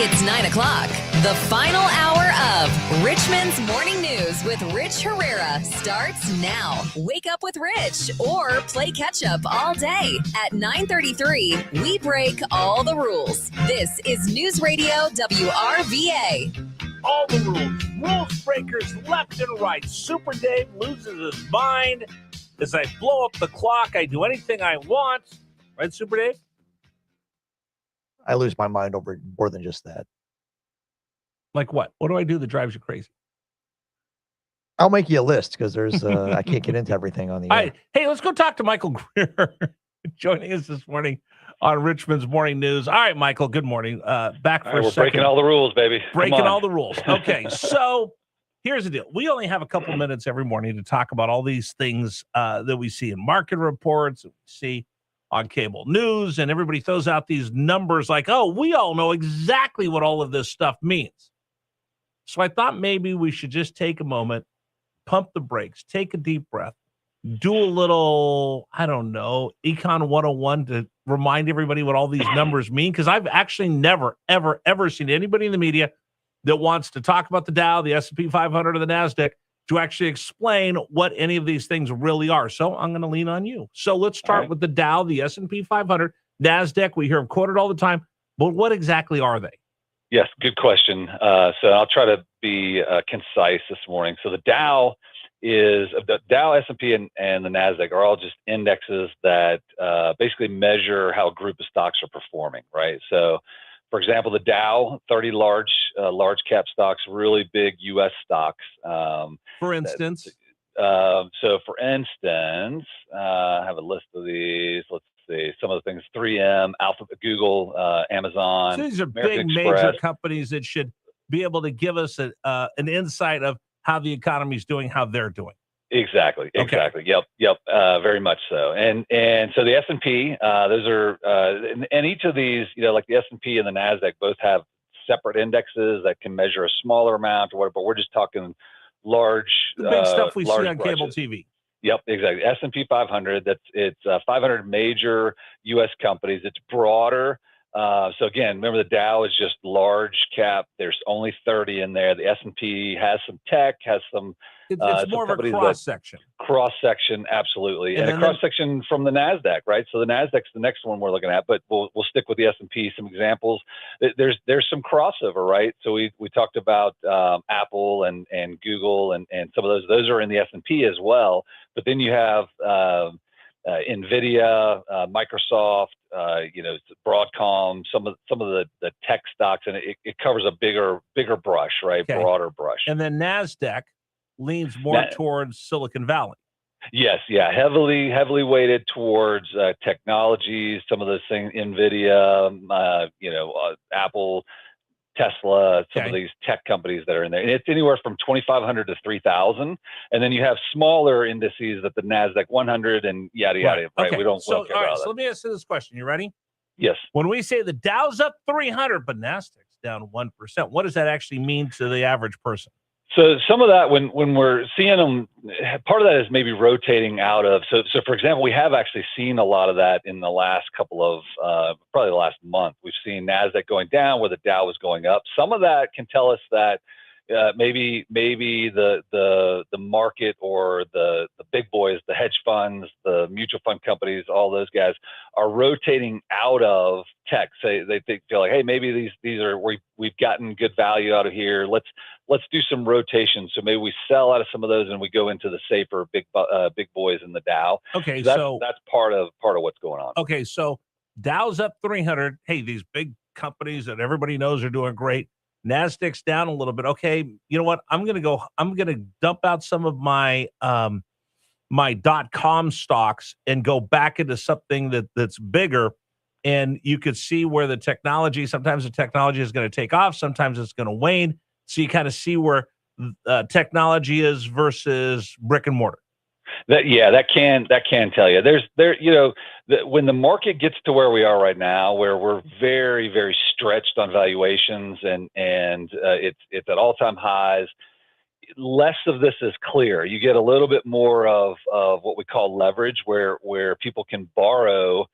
It's 9 o'clock. The final hour of Richmond's Morning News with Rich Herrera starts now. Wake up with Rich or play catch up all day. At 9:33, we break all the rules. This is News Radio WRVA. All the rules. Rules breakers left and right. Super Dave loses his mind. As I blow up the clock, I do anything I want. Right, Super Dave? I lose my mind over more than just that. Like what? What do I do that drives you crazy? I'll make you a list because there's I can't get into everything on the air. Hey, let's go talk to Michael Greer joining us this morning on Richmond's Morning News. All right, Michael, good morning. Back for a we're second. Breaking all the rules, baby. Breaking all the rules. Okay, so here's the deal. We only have a couple minutes every morning to talk about all these things that we see in market reports, that we see on cable news, and everybody throws out these numbers like, oh, we all know exactly what all of this stuff means. So I thought maybe we should just take a moment, pump the brakes, take a deep breath, do a little, I don't know, Econ 101 to remind everybody what all these numbers mean, because I've actually never, ever, ever seen anybody in the media that wants to talk about the Dow, the S&P 500, or the NASDAQ to actually explain what any of these things really are. So I'm going to lean on you. So let's start with the Dow, the S&P 500, NASDAQ. We hear them quoted all the time, but what exactly are they? Yes, good question. So I'll try to be concise this morning. So the Dow is the Dow, S&P, and the NASDAQ are all just indexes that basically measure how a group of stocks are performing, right? So, for example, the Dow, 30 large cap stocks, really big U.S. stocks. For instance? So, for instance, I have a list of these. Let's see. Some of the things: 3M, Alphabet, Google, Amazon. So these are American big, Express. major companies that should be able to give us an insight of how the economy is doing, how they're doing. Exactly. Okay. Yep. Very much so. And so the S&P, those are, and each of these, like the S&P and the NASDAQ both have separate indexes that can measure a smaller amount or whatever, but we're just talking large, The big stuff we see on brushes. cable TV. Yep, exactly. S&P 500, it's 500 major U.S. companies. It's broader. So again, remember the Dow is just large cap. There's only 30 in there. The S&P has some tech, has some. It's more of a cross section. Cross section, absolutely, and a then cross section from the NASDAQ, right? So the NASDAQ's the next one we're looking at, but we'll stick with the S&P. Some examples. There's some crossover, right? So we talked about Apple and Google and some of those. Those are in the S&P as well. But then you have NVIDIA, Microsoft, Broadcom, some of the tech stocks, and it covers a bigger brush, right? Okay. Broader brush. And then NASDAQ leans more towards Silicon Valley. Yes, yeah, heavily weighted towards technologies. Some of those things, NVIDIA, Apple, Tesla, some of these tech companies that are in there. And it's anywhere from 2,500 to 3,000. And then you have smaller indices that the NASDAQ 100 and yada, yada, right? Okay. We don't care all right, about so that. let me ask you this question. You ready? Yes. When we say the Dow's up 300, but NASDAQ's down 1%, what does that actually mean to the average person? So some of that, when we're seeing them, part of that is maybe rotating out of. So for example, we have actually seen a lot of that in the last couple of, probably the last month. We've seen NASDAQ going down where the Dow was going up. Some of that can tell us that maybe the market or the big boys, the hedge funds, the mutual fund companies, all those guys are rotating out of tech. Say they feel like, hey, maybe these are we've gotten good value out of here. Let's do some rotation. So maybe we sell out of some of those and we go into the safer big boys in the Dow. Okay, so that's part of what's going on. Okay, so Dow's up 300. Hey, these big companies that everybody knows are doing great. NASDAQ's down a little bit. Okay, you know what? I'm gonna dump out some of my my .com stocks and go back into something that's bigger. And you could see where sometimes the technology is going to take off, sometimes it's going to wane. So you kind of see where technology is versus brick and mortar. That can tell you. When the market gets to where we are right now, where we're very, very stretched on valuations and it's at all-time highs, less of this is clear. You get a little bit more of what we call leverage, where people can borrow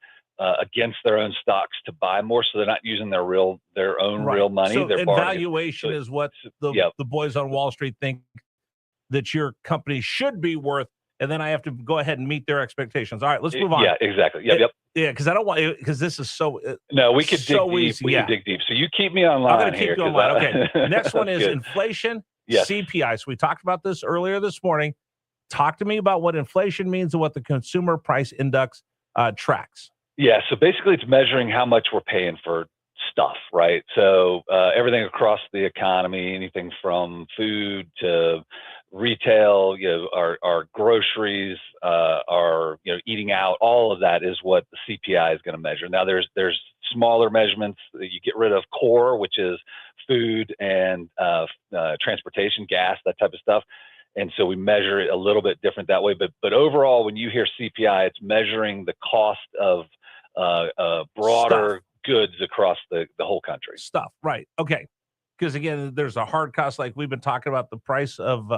against their own stocks to buy more, so they're not using their own real money. So, They're and borrowing. valuation is what the boys on Wall Street think that your company should be worth, and then I have to go ahead and meet their expectations. All right, let's move on. Yeah, exactly. Yep. Yeah, because I don't want, because this is so. No, we could so dig deep. easy. We can dig deep. So you keep me online. I'm going to keep you online. Okay. Next one is good. inflation, Yes. CPI. So we talked about this earlier this morning. Talk to me about what inflation means and what the consumer price index tracks. Yeah, so basically it's measuring how much we're paying for stuff, right? So everything across the economy, anything from food to retail, our groceries, our eating out, all of that is what the CPI is going to measure. Now there's smaller measurements. You get rid of core, which is food and transportation, gas, that type of stuff. And so we measure it a little bit different that way. But overall, when you hear CPI, it's measuring the cost of broader goods across the whole country. Stuff, right. Okay. Because again, there's a hard cost, like we've been talking about. The price of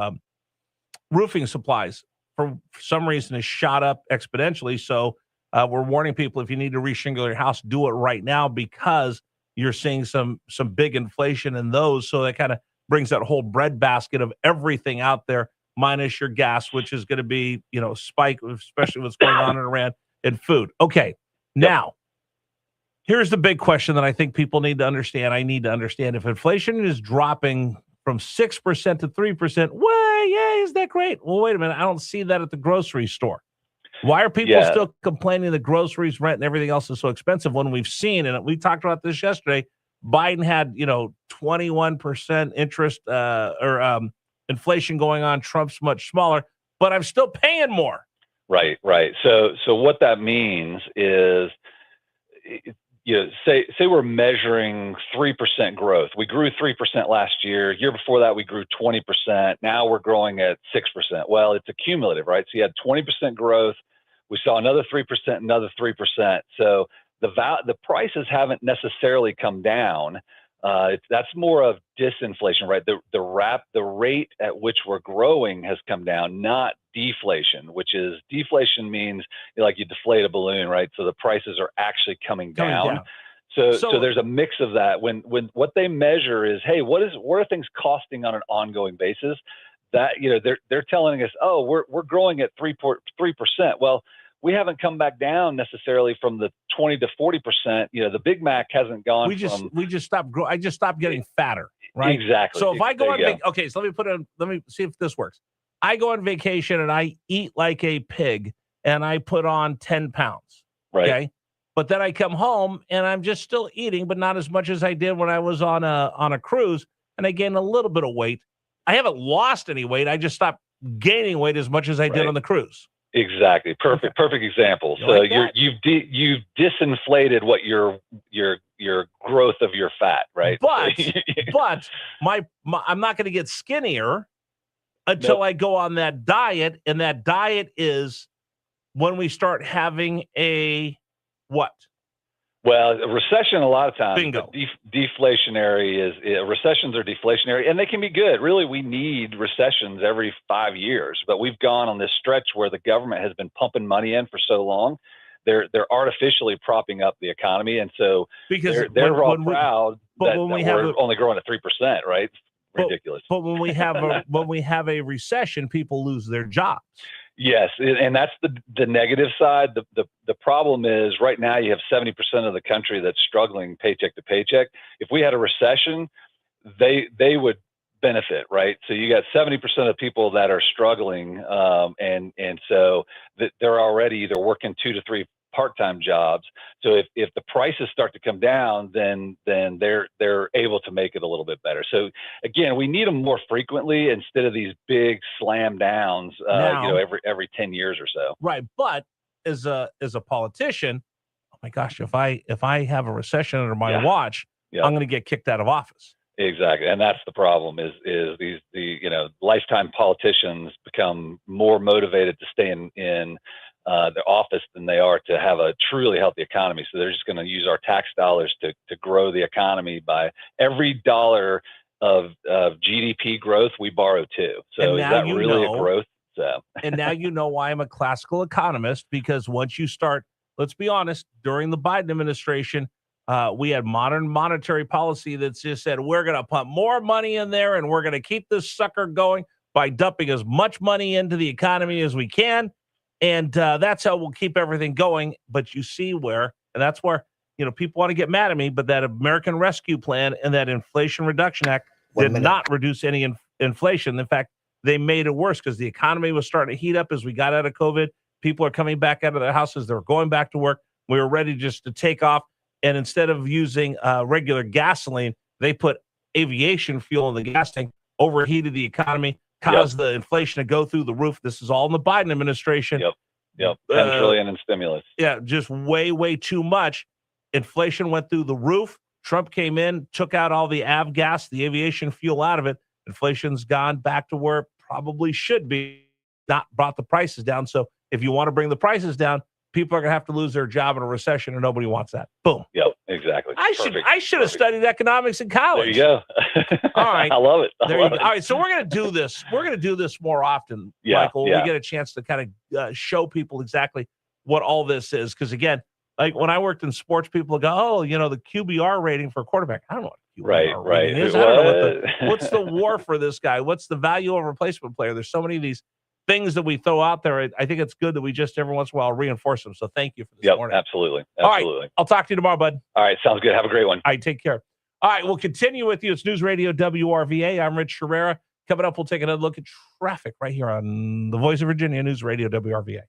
roofing supplies for some reason has shot up exponentially. So we're warning people, if you need to reshingle your house, do it right now, because you're seeing some big inflation in those. So that kind of brings that whole breadbasket of everything out there, minus your gas, which is going to be, spike, especially what's going on in Iran, and food. Okay. Now, here's the big question that I think people need to understand. I need to understand, if inflation is dropping from 6% to 3%, well, yeah, is that great? Well, wait a minute. I don't see that at the grocery store. Why are people still complaining that groceries, rent, and everything else is so expensive when we've seen, and we talked about this yesterday, Biden had, 21% interest or inflation going on. Trump's much smaller, but I'm still paying more. Right. So what that means is, say we're measuring 3% growth. We grew 3% last year. Year before that, we grew 20%. Now we're growing at 6%. Well, it's accumulative, right? So you had 20% growth. We saw another 3%, another 3%. So the prices haven't necessarily come down. That's more of disinflation, right? The rate at which we're growing has come down, not deflation, which is, deflation means like you deflate a balloon, right? So the prices are actually coming down. So there's a mix of that. When what they measure is, hey, what are things costing on an ongoing basis? That they're telling us, oh, we're growing at 3%. Well, we haven't come back down necessarily from the 20 to 40%. The Big Mac hasn't gone. We just stopped growing. I just stopped getting fatter, right? Exactly. So if I go on, okay, so let me see if this works. I go on vacation and I eat like a pig and I put on 10 pounds. Right. Okay. But then I come home and I'm just still eating, but not as much as I did when I was on a cruise, and I gained a little bit of weight. I haven't lost any weight. I just stopped gaining weight as much as I did on the cruise. Exactly. Perfect example. So you've disinflated what your growth of your fat, right? But I'm not going to get skinnier until I go on that diet, and that diet is when we start having a what? Well, a recession, a lot of times, bingo. Deflationary recessions are deflationary, and they can be good. Really, we need recessions every 5 years, but we've gone on this stretch where the government has been pumping money in for so long. They're artificially propping up the economy, and so because they're all proud that we're only growing at 3%, right? Ridiculous. But when we have a recession, people lose their jobs. Yes, and that's the negative side. The problem is, right now you have 70% of the country that's struggling paycheck to paycheck. If we had a recession, they would benefit, right? So you got 70% of people that are struggling, and so they're already either working 2 to 3 part-time jobs. So if the prices start to come down, then they're able to make it a little bit better. So again, we need them more frequently instead of these big slam downs, every 10 years or so. Right. But as a politician, oh my gosh, if I have a recession under my watch, I'm going to get kicked out of office. Exactly. And that's the problem is the lifetime politicians become more motivated to stay in the office than they are to have a truly healthy economy. So they're just going to use our tax dollars to grow the economy. By every dollar of GDP growth, we borrow too. So is that really a growth? So. And now you know why I'm a classical economist, because once you start let's be honest, during the Biden administration, we had modern monetary policy that just said, we're going to put more money in there and we're going to keep this sucker going by dumping as much money into the economy as we can. And that's how we'll keep everything going. But you see where, and that's where, people want to get mad at me, but that American Rescue Plan and that Inflation Reduction Act did not reduce any inflation. In fact, they made it worse because the economy was starting to heat up as we got out of COVID. People are coming back out of their houses. They're going back to work. We were ready just to take off. And instead of using regular gasoline, they put aviation fuel in the gas tank, overheated the economy, caused the inflation to go through the roof. This is all in the Biden administration. Yep. $10 trillion in stimulus. Yeah, just way, way too much. Inflation went through the roof. Trump came in, took out all the avgas, the aviation fuel out of it. Inflation's gone back to where it probably should be, not brought the prices down. So if you want to bring the prices down, people are going to have to lose their job in a recession, and nobody wants that. Boom. Yep, exactly. I should have studied economics in college. There you go. All right. I love it. All right, so we're going to do this. We're going to do this more often, Michael. We get a chance to kind of show people exactly what all this is. Because, again, like when I worked in sports, people go, oh, the QBR rating for a quarterback. I don't know what QBR rating is. I don't know what's the war for this guy. What's the value of a replacement player? There's so many of these things that we throw out there. I think it's good that we just every once in a while reinforce them. So thank you for this morning. Absolutely. All right. I'll talk to you tomorrow, bud. All right. Sounds good. Have a great one. All right. Take care. All right. We'll continue with you. It's News Radio WRVA. I'm Rich Herrera. Coming up, we'll take another look at traffic right here on the Voice of Virginia, News Radio WRVA.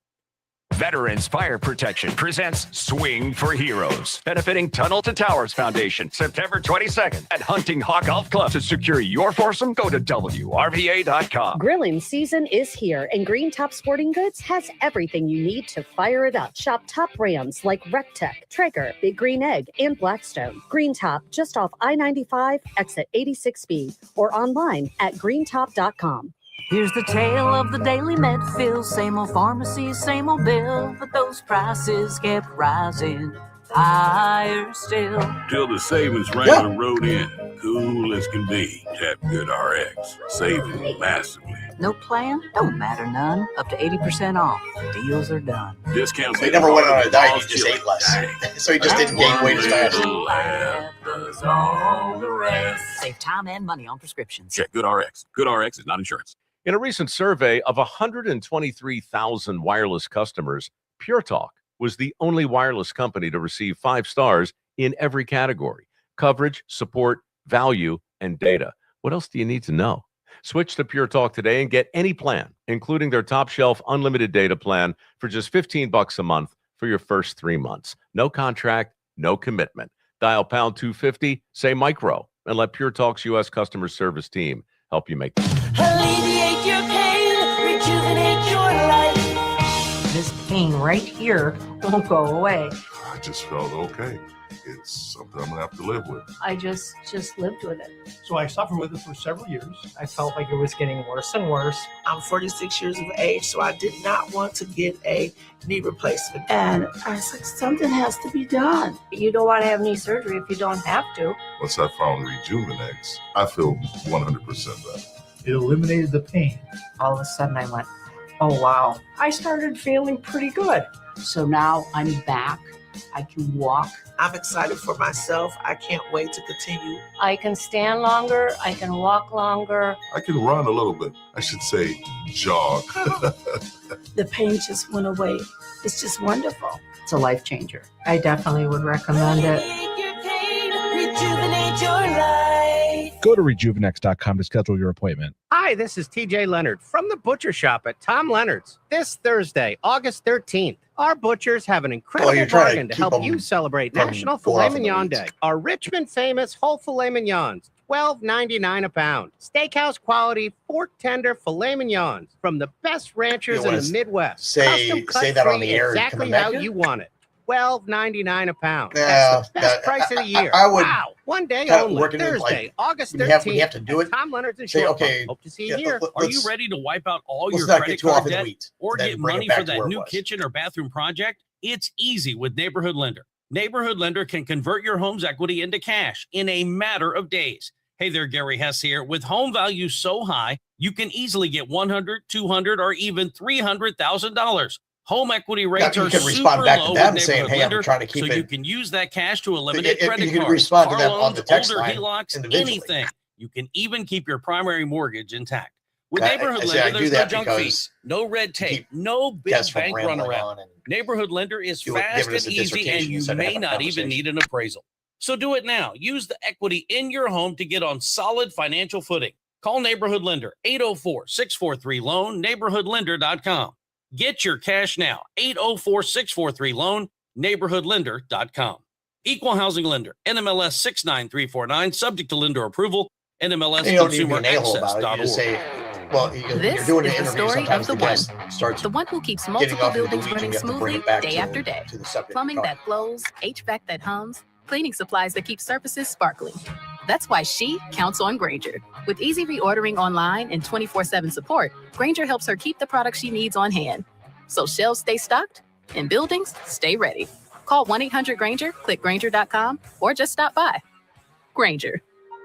Veterans Fire Protection presents Swing for Heroes, benefiting Tunnel to Towers Foundation, September 22nd at Hunting Hawk Golf Club. To secure your foursome, go to WRVA.com. Grilling season is here, and Green Top Sporting Goods has everything you need to fire it up. Shop top brands like Rectech, Traeger, Big Green Egg, and Blackstone. Green Top, just off I-95, exit 86B, or online at greentop.com. Here's the tale of the daily med fill. Same old pharmacy, same old bill, but those prices kept rising higher still. Till the savings wrangler rode in, cool as can be. Tap Good RX, saving massively. No plan? Don't matter none. Up to 80% off. Deals are done. Discounts. He never went on a diet, he just ate less. So he just didn't gain weight as fast. All the rest. Save time and money on prescriptions. Check Good RX. Good RX is not insurance. In a recent survey of 123,000 wireless customers, Pure Talk was the only wireless company to receive 5 stars in every category: coverage, support, value, and data. What else do you need to know? Switch to Pure Talk today and get any plan, including their top shelf unlimited data plan for just $15 a month for your first 3 months. No contract, no commitment. Dial pound 250, say micro, and let Pure Talk's U.S. customer service team help you make Alleviate your pain, rejuvenate your life. This pain right here won't go away. I just felt okay. It's something I'm going to have to live with. I just lived with it. So I suffered with it for several years. I felt like it was getting worse and worse. I'm 46 years of age, so I did not want to get a knee replacement. And I said, something has to be done. You don't want to have knee surgery if you don't have to. Once I found Rejuvenex, I feel 100% better. It eliminated the pain. All of a sudden I went, oh, wow. I started feeling pretty good. So now I'm back. I can walk. I'm excited for myself. I can't wait to continue. I can stand longer. I can walk longer. I can run a little bit. I should say jog. The pain just went away. It's just wonderful. It's a life changer. I definitely would recommend it. Rejuvenate your life. Go to rejuvenex.com to schedule your appointment. Hi, this is TJ Leonard from the Butcher Shop at Tom Leonard's. This Thursday, August 13th, our butchers have an incredible bargain to help you celebrate National Filet Mignon Day. Our Richmond famous whole filet mignons, $12.99 a pound. Steakhouse quality pork tender filet mignons from the best ranchers in the Midwest. Say that on the air. Exactly how you want it. $12.99 a pound. That's the best price of the year. I would. Wow. One day only. Thursday, August 13th. We have to do it. Tom Leonard's and Say, Short okay. Hope to see you here. Are you ready to wipe out all your not credit get too card off in the debt weeds, or then get bring it money back for to that where it new was. kitchen or bathroom project? It's easy with Neighborhood Lender. Neighborhood Lender can convert your home's equity into cash in a matter of days. Hey there, Gary Hess here. With home values so high, you can easily get $100,000, $200,000, or even $300,000. Home equity rates you are can super respond back to low them with saying, Neighborhood "Hey, I'm Lender, trying to keep so it." you can use that cash to eliminate You credit can cards, respond to car them on the loans, text older line HELOCs, individually. anything. You can even keep your primary mortgage intact. With I Neighborhood say I Lender, do there's no that junk because fees, no red tape, no big guests from bank rambling runaround. on and Neighborhood Lender is giving fast us and a easy, and dissertation you instead of may having a not even conversation. need an appraisal. So do it now. Use the equity in your home to get on solid financial footing. Call Neighborhood Lender, 804-643-LOAN, neighborhoodlender.com. Get your cash now, 804-643-LOAN, neighborhoodlender.com. Equal housing lender, NMLS 69349, subject to lender approval, NMLS You don't need to be an a-hole about it. You consumeraccess.org. just say, well, you're This doing an is the interview. story Sometimes of the the guest starts The one who keeps getting multiple off into the buildings weeds, and running you have to bring smoothly it back day after day. to the subject. Plumbing that flows, HVAC that hums, cleaning supplies that keep surfaces sparkling. That's why she counts on Granger. With easy reordering online and 24/7 support, Granger helps her keep the products she needs on hand. So shelves stay stocked and buildings stay ready. Call 1-800-GRANGER, click Granger.com, or just stop by. Granger,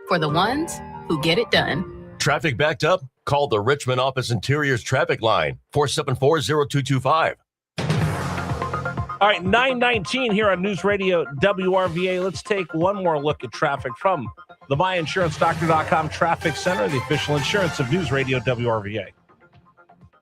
for the ones who get it done. Traffic backed up? Call the Richmond Office Interiors Traffic Line, 474-0225. All right, 9:19 here on News Radio WRVA. Let's take one more look at traffic from the MyInsuranceDoctor.com Traffic Center, the official insurance of News Radio WRVA.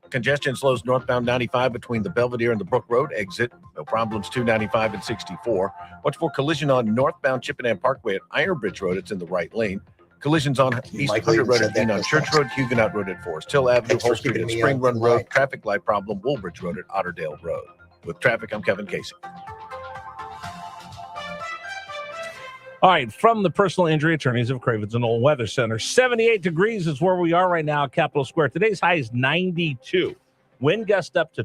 Congestion slows northbound 95 between the Belvedere and the Brook Road exit. No problems 295 and 64. Watch for collision on northbound Chippenham Parkway at Iron Bridge Road. It's in the right lane. Collisions on East 100 Road at Dean on Church Road, Huguenot Road at Forest Hill Avenue, Hull Street at Spring Run Road, traffic light problem, Woolbridge Road at Otterdale Road. With traffic, I'm Kevin Casey. All right, from the personal injury attorneys of Cravens and Old Weather Center, 78 degrees is where we are right now at Capitol Square. Today's high is 92. Wind gust up to